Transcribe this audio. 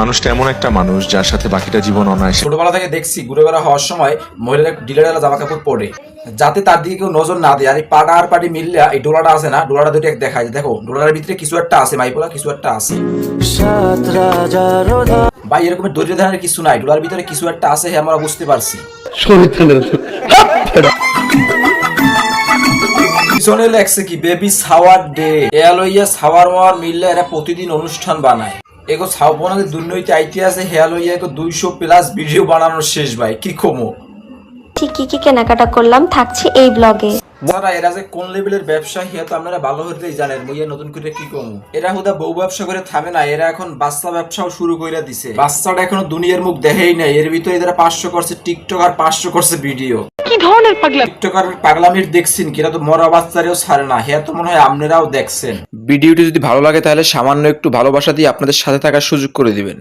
মানুষটা এমন একটা মানুষ যার সাথে বাকিটা জীবন অনায়াসে। ছোটবেলা থেকে দেখছি ঘুরে বেড়া হওয়ার সময় মহিলারা ডিলারেরা জামা কাপড় পরে যাতে তার দিকে কেউ নজর না দেয়। আর এই পাটা আর পাটি মিললে এই ডোলাটা আছে না, ডোলাটা দুটো দেখায়, দেখো ডোলার ভিতরে কিছু একটা আছে, মাইপোলা কিছু একটা আছে ভাই। এরকম দরিদ্র ধরনের কিছু নাই, ডোলার ভিতরে কিছু একটা আছে, হ্যাঁ আমরা বুঝতে পারছি। পিছনে লেখছে কি বেবি সাওয়ার ডে, এয়ালইয়া সাওয়ার মাওয়ার মিললে এরা প্রতিদিন অনুষ্ঠান বানায়। এগো সাউবনাদের দুর্নীতি আইতে আছে, হেয়াল হইয়া এগো 200+ ভিডিও বানানোর শেষ ভাই, কি কমো। ঠিক কি কেনাকাটা করলাম থাকছে এই ব্লগে। যারা এরা যে কোন লেভেলের ব্যবসা হিয়া তো আপনারা ভালো হতেই জানেন। মুইয়া নতুন করে কি কমু, এরা হুদা বউ ব্যবসা করে থামে না, এরা এখন বাচ্চা ব্যবসাও শুরু করে দিছে। বাচ্চাটা এখনো দুনিয়ার মুখ দেখেই নাই, এর ভিতরে এরা 500 করছে টিকটক আর 500 করছে ভিডিও। কি ধরনের পাগলা টিকটক আর পাগলামির দেখছেন কিরা, তো মরা বাচ্চারেও ছাড়ে না, হ্যাঁ তো মনে হয় আপনারাও দেখছেন। ভিডিওটি যদি ভালো লাগে তাহলে সামান্য একটু ভালোবাসা দিয়ে আপনাদের সাথে থাকার সুযোগ করে দিবেন।